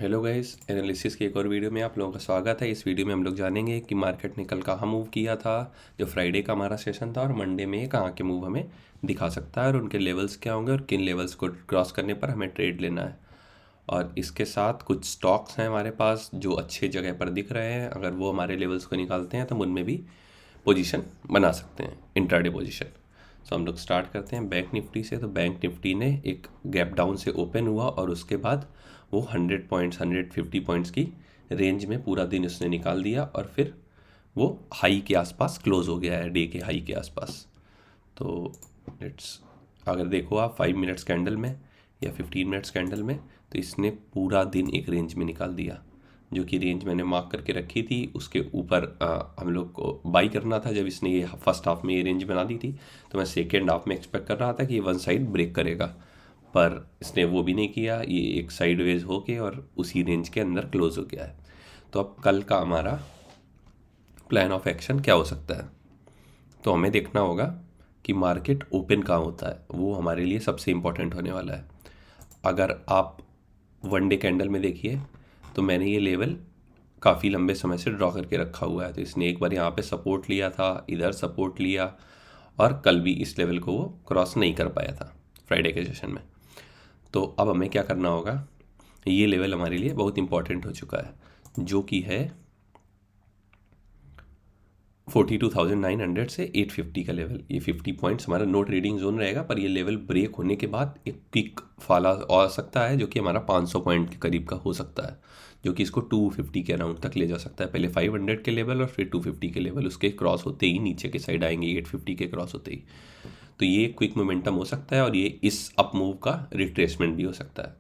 Hello guys, analysis की एक और वीडियो में आप लोगों का स्वागत है। इस वीडियो में हम लोग जानेंगे कि मार्केट ने कल कहाँ मूव किया था, जो फ्राइडे का हमारा सेशन था, और मंडे में कहाँ के मूव हमें दिखा सकता है और उनके लेवल्स क्या होंगे और किन लेवल्स को क्रॉस करने पर हमें ट्रेड लेना है। और इसके साथ कुछ स्टॉक्स हैं हमारे पास जो अच्छे जगह पर दिख रहे हैं, अगर वो हमारे लेवल्स को निकालते हैं तो हम उनमें भी पोजीशन बना सकते हैं, इंट्राडे पोजीशन। सो हम लोग स्टार्ट करते हैं बैंक निफ्टी से। तो बैंक निफ्टी ने एक गैप डाउन से ओपन हुआ और उसके बाद वो 100 पॉइंट्स 150 पॉइंट्स की रेंज में पूरा दिन उसने निकाल दिया और फिर वो हाई के आसपास क्लोज हो गया है, डे के हाई के आसपास। तो लेट्स, अगर देखो आप 5 मिनट्स कैंडल में या 15 मिनट्स कैंडल में, तो इसने पूरा दिन एक रेंज में निकाल दिया। जो कि रेंज मैंने मार्क करके रखी थी, उसके ऊपर हम लोग को बाई करना था। जब इसने ये फर्स्ट हाफ में ये रेंज बना दी थी, तो मैं सेकेंड हाफ में एक्सपेक्ट कर रहा था कि ये वन साइड ब्रेक करेगा, पर इसने वो भी नहीं किया। ये एक साइडवेज होके और उसी रेंज के अंदर क्लोज हो गया है। तो अब कल का हमारा प्लान ऑफ एक्शन क्या हो सकता है? तो हमें देखना होगा कि मार्केट ओपन कहाँ होता है, वो हमारे लिए सबसे इम्पोर्टेंट होने वाला है। अगर आप वन डे कैंडल में देखिए, तो मैंने ये लेवल काफ़ी लंबे समय से ड्रॉ करके रखा हुआ है। तो इसने एक बार यहाँ पे सपोर्ट लिया था, इधर सपोर्ट लिया, और कल भी इस लेवल को वो क्रॉस नहीं कर पाया था फ्राइडे के सेशन में। तो अब हमें क्या करना होगा, ये लेवल हमारे लिए बहुत इंपॉर्टेंट हो चुका है, जो कि है 42,900 से 850 का लेवल। ये 50 पॉइंट्स हमारा नो ट्रेडिंग जोन रहेगा, पर ये लेवल ब्रेक होने के बाद एक पिक फॉल आ सकता है, जो कि हमारा 500 पॉइंट के करीब का हो सकता है, जो कि इसको 250 के अराउंड तक ले जा सकता है। पहले 500 के लेवल और फिर 250 के लेवल उसके क्रॉस होते ही नीचे के साइड आएंगे, 850 के क्रॉस होते ही। तो ये क्विक मोमेंटम हो सकता है और ये इस अप मूव का रिट्रेसमेंट भी हो सकता है,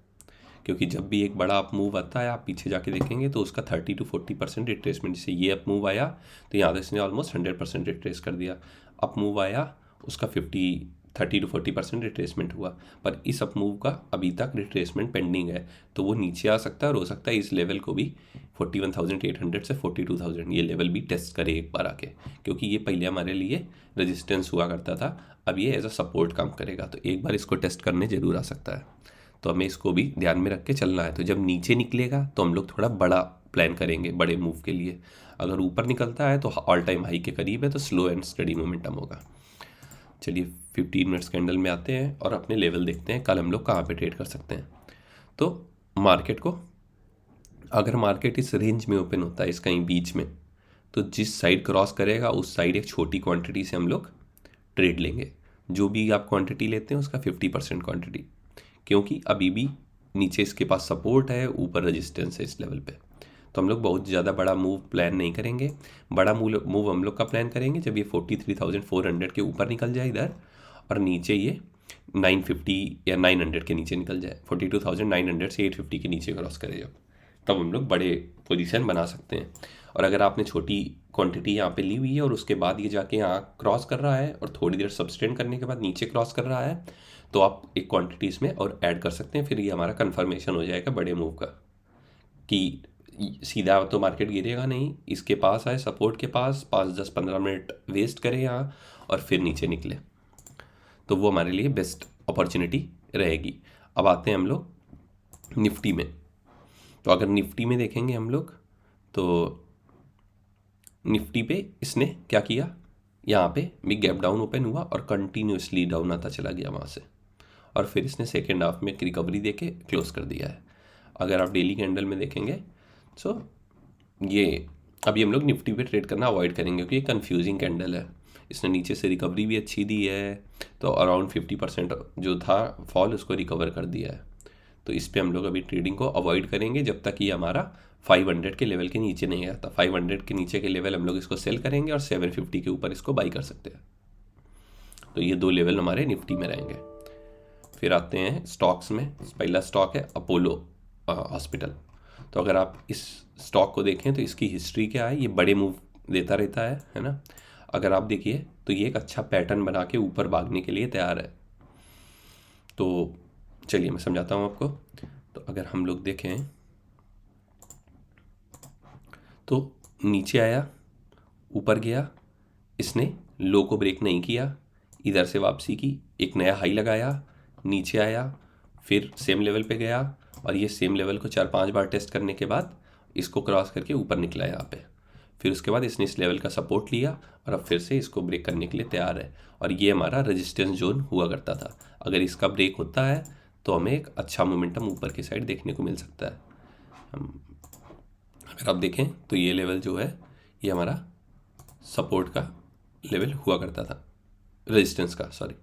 क्योंकि जब भी एक बड़ा अप मूव आता है, आप पीछे जाके देखेंगे तो उसका 30 to 40% रिट्रेसमेंट। जैसे ये अप मूव आया तो यहाँ से इसने ऑलमोस्ट 100% रिट्रेस कर दिया। अप मूव आया, उसका 30 to 40% रिट्रेसमेंट हुआ, पर इस अप मूव का अभी तक रिट्रेसमेंट पेंडिंग है। तो वो नीचे आ सकता है और हो सकता है इस लेवल को भी 41,800 से 42,000 ये लेवल भी टेस्ट करे एक बार आके, क्योंकि ये पहले हमारे लिए रेजिस्टेंस हुआ करता था, अब ये एज अ सपोर्ट काम करेगा। तो एक बार इसको टेस्ट करने ज़रूर आ सकता है। तो हमें इसको भी ध्यान में रख के चलना है। तो जब नीचे निकलेगा तो हम लोग थोड़ा बड़ा प्लान करेंगे बड़े मूव के लिए। अगर ऊपर निकलता है तो ऑल टाइम हाई के करीब है, तो स्लो एंड स्टडी मोमेंटम होगा। चलिए 15 मिनट्स कैंडल में आते हैं और अपने लेवल देखते हैं, कल हम लोग कहाँ पे ट्रेड कर सकते हैं। तो मार्केट को, अगर मार्केट इस रेंज में ओपन होता है, इस कहीं बीच में, तो जिस साइड क्रॉस करेगा उस साइड एक छोटी क्वांटिटी से हम लोग ट्रेड लेंगे। जो भी आप क्वांटिटी लेते हैं उसका 50% क्वांटिटी, क्योंकि अभी भी नीचे इसके पास सपोर्ट है, ऊपर रेजिस्टेंस है इस लेवल पे। तो हम लोग बहुत ज़्यादा बड़ा मूव प्लान नहीं करेंगे। बड़ा मूव हम लोग का प्लान करेंगे जब ये 43,400 के ऊपर निकल जाए इधर, और नीचे ये 950 या 900 के नीचे निकल जाए। 42,900 से 850 के नीचे क्रॉस करे जब, तब हम लोग बड़े पोजीशन बना सकते हैं। और अगर आपने छोटी क्वांटिटी यहाँ पे ली हुई है और उसके बाद ये जाके यहाँ क्रॉस कर रहा है और थोड़ी देर सब्सटेंड करने के बाद नीचे क्रॉस कर रहा है, तो आप एक क्वांटिटी इसमें और ऐड कर सकते हैं। फिर ये हमारा कन्फर्मेशन हो जाएगा बड़े मूव का, कि सीधा तो मार्केट गिरेगा नहीं, इसके पास आए सपोर्ट के पास, 5 10 15 मिनट वेस्ट करें यहाँ और फिर नीचे निकले, तो वो हमारे लिए बेस्ट अपॉर्चुनिटी रहेगी। अब आते हैं हम लोग निफ्टी में। तो अगर निफ्टी में देखेंगे हम लोग, तो निफ्टी पे इसने क्या किया, यहाँ पे भी गैप डाउन ओपन हुआ और कंटिन्यूसली डाउन आता चला गया वहाँ से, और फिर इसने सेकेंड हाफ में एक रिकवरी देके क्लोज कर दिया है। अगर आप डेली कैंडल में देखेंगे, सो ये अभी हम लोग निफ्टी पे ट्रेड करना अवॉइड करेंगे, क्योंकि ये कन्फ्यूजिंग कैंडल है। इसने नीचे से रिकवरी भी अच्छी दी है, तो अराउंड 50% जो था फॉल उसको रिकवर कर दिया है। तो इस पे हम लोग अभी ट्रेडिंग को अवॉइड करेंगे जब तक ये हमारा 500 के लेवल के नीचे नहीं आता। 500 के नीचे के लेवल हम लोग इसको सेल करेंगे और 750 के ऊपर इसको बाई कर सकते हैं। तो ये दो लेवल हमारे निफ्टी में रहेंगे। फिर आते हैं स्टॉक्स में। पहला स्टॉक है अपोलो हॉस्पिटल। तो अगर आप इस स्टॉक को देखें तो इसकी हिस्ट्री क्या है, ये बड़े मूव देता रहता है ना। अगर आप देखिए तो ये एक अच्छा पैटर्न बना के ऊपर भागने के लिए तैयार है। तो चलिए मैं समझाता हूँ आपको। तो अगर हम लोग देखें तो नीचे आया, ऊपर गया, इसने लो को ब्रेक नहीं किया, इधर से वापसी की, एक नया हाई लगाया, नीचे आया, फिर सेम लेवल पे गया और ये सेम लेवल को 4-5 बार टेस्ट करने के बाद इसको क्रॉस करके ऊपर निकला यहाँ पे। फिर उसके बाद इसने इस लेवल का सपोर्ट लिया और अब फिर से इसको ब्रेक करने के लिए तैयार है। और ये हमारा रेजिस्टेंस जोन हुआ करता था। अगर इसका ब्रेक होता है तो हमें एक अच्छा मोमेंटम ऊपर की साइड देखने को मिल सकता है। अगर आप देखें तो ये लेवल जो है ये हमारा सपोर्ट का लेवल हुआ करता था, रेजिस्टेंस का, सॉरी।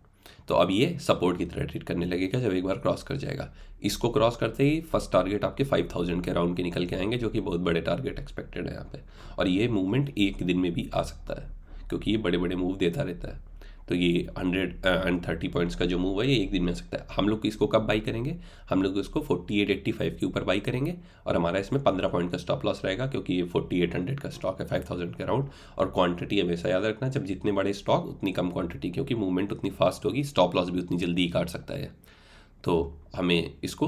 तो अब ये सपोर्ट की तरह ट्रीट करने लगेगा जब एक बार क्रॉस कर जाएगा। इसको क्रॉस करते ही फर्स्ट टारगेट आपके 5000 के अराउंड के निकल के आएंगे, जो कि बहुत बड़े टारगेट एक्सपेक्टेड है यहाँ पे। और ये मूवमेंट एक दिन में भी आ सकता है क्योंकि ये बड़े बड़े मूव देता रहता है। तो ये 130 पॉइंट्स का जो मूव है ये एक दिन में आ सकता है। हम लोग इसको कब बाई करेंगे? हम लोग इसको 4885 के ऊपर बाई करेंगे और हमारा इसमें 15 पॉइंट का स्टॉप लॉस रहेगा क्योंकि ये 4800 का स्टॉक है 5000 के अराउंड। और क्वांटिटी हमेशा याद रखना, जब जितने बड़े स्टॉक उतनी कम क्वांटिटी, क्योंकि मूवमेंट उतनी फास्ट होगी, स्टॉप लॉस भी उतनी जल्दी ही काट सकता है। तो हमें इसको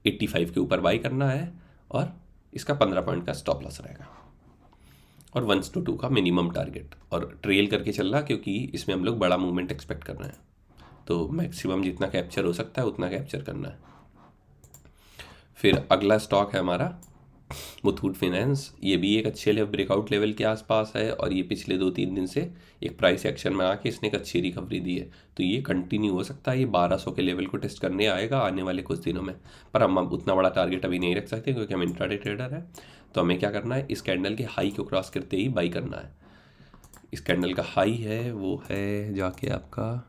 85 के ऊपर बाई करना है और इसका 15 पॉइंट का स्टॉप लॉस रहेगा और 1:2 का मिनिमम टारगेट, और ट्रेल करके चल रहा क्योंकि इसमें हम लोग बड़ा मूवमेंट एक्सपेक्ट कर रहे हैं। तो मैक्सिमम जितना कैप्चर हो सकता है उतना कैप्चर करना है। फिर अगला स्टॉक है हमारा मुथूट फाइनेंस। ये भी एक अच्छे लेवल, ब्रेकआउट लेवल के आसपास है और ये पिछले 2-3 दिन से एक प्राइस एक्शन में आके इसने एक अच्छी रिकवरी दी है। तो ये कंटिन्यू हो सकता है, ये 1200 के लेवल को टेस्ट करने आएगा आने वाले कुछ दिनों में। पर हम उतना बड़ा टारगेट अभी नहीं रख सकते क्योंकि हम इंट्राडे ट्रेडर है। तो हमें क्या करना है, इस कैंडल के हाई को क्रॉस करते ही बाई करना है। इस कैंडल का हाई है वो है जाके आपका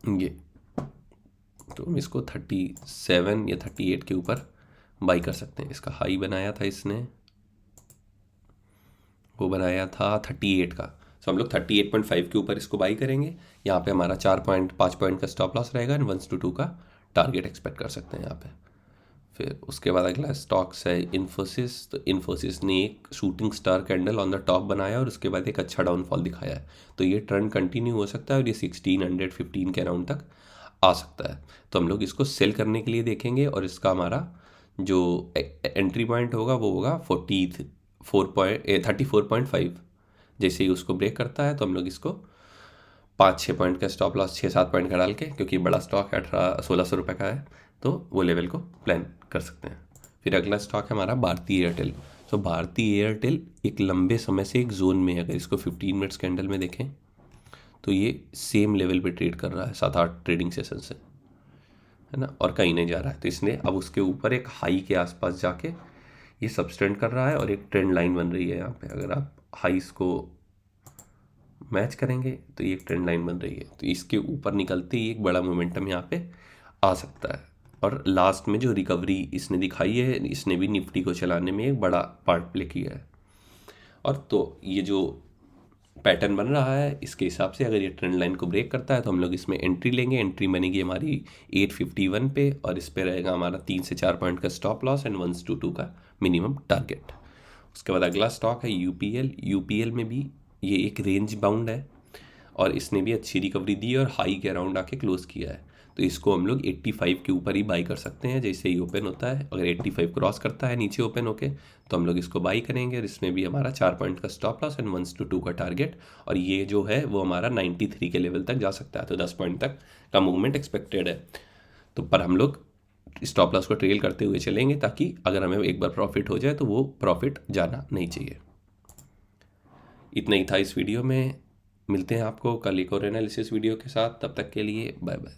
ये, तो हम इसको 37 या 38 के ऊपर बाई कर सकते हैं। इसका हाई बनाया था इसने, वो बनाया था 38 का। सो हम लोग 38.5 के ऊपर इसको बाई करेंगे। यहाँ पे हमारा 5 पॉइंट का स्टॉप लॉस रहेगा एंड 1:2 का टारगेट एक्सपेक्ट कर सकते हैं यहाँ पे। फिर उसके बाद अगला स्टॉक्स है इन्फोसिस। तो इन्फोसिस ने एक shooting star candle on the top बनाया और उसके बाद एक अच्छा डाउनफॉल दिखाया है। तो ये ट्रेंड कंटिन्यू हो सकता है और ये 1615 के अराउंड तक आ सकता है। तो हम लोग इसको सेल करने के लिए देखेंगे और इसका हमारा जो एंट्री पॉइंट होगा वो होगा 34.5। जैसे ही उसको ब्रेक करता है तो हम लोग इसको 5-6 पॉइंट का स्टॉप लॉस, 6-7 पॉइंट का डाल के, क्योंकि बड़ा स्टॉक है 1600 रुपये का है, तो वो लेवल को प्लान कर सकते हैं। फिर अगला स्टॉक है हमारा भारती एयरटेल। तो भारती एयरटेल एक लंबे समय से एक जोन में है। अगर इसको 15 मिनट्स कैंडल में देखें तो ये सेम लेवल पे ट्रेड कर रहा है 7-8 ट्रेडिंग सेशन से, है ना, और कहीं नहीं जा रहा है। तो इसने अब उसके ऊपर एक हाई के आसपास जाके ये सबस्टेंड कर रहा है और एक ट्रेंड लाइन बन रही है यहाँ पे। अगर आप हाईस को मैच करेंगे तो ये एक ट्रेंड लाइन बन रही है। तो इसके ऊपर निकलते ही एक बड़ा मोमेंटम यहाँ पे आ सकता है। और लास्ट में जो रिकवरी इसने दिखाई है, इसने भी निफ्टी को चलाने में एक बड़ा पार्ट प्ले किया है। और तो ये जो पैटर्न बन रहा है इसके हिसाब से अगर ये ट्रेंड लाइन को ब्रेक करता है तो हम लोग इसमें एंट्री लेंगे। एंट्री बनेगी हमारी 851 पे और इस पे रहेगा हमारा 3 से 4 पॉइंट का स्टॉप लॉस एंड 1:2 का मिनिमम टारगेट। उसके बाद अगला स्टॉक है यूपीएल। यूपीएल में भी ये एक रेंज बाउंड है और इसने भी अच्छी रिकवरी दी और हाई के अराउंड आके क्लोज किया है। तो इसको हम लोग 85 के ऊपर ही बाई कर सकते हैं जैसे ही ओपन होता है। अगर 85 क्रॉस करता है नीचे ओपन होके तो हम लोग इसको बाई करेंगे और इसमें भी हमारा 4 पॉइंट का स्टॉप लॉस एंड 1:2 का टारगेट। और ये जो है वो हमारा 93 के लेवल तक जा सकता है। तो 10 पॉइंट तक का मूवमेंट एक्सपेक्टेड है। तो पर हम लोग स्टॉप लॉस को ट्रेल करते हुए चलेंगे ताकि अगर हमें एक बार प्रॉफिट हो जाए तो वो प्रॉफिट जाना नहीं चाहिए। इतना ही था इस वीडियो में। मिलते हैं आपको कल एक और एनालिसिस वीडियो के साथ। तब तक के लिए बाय बाय।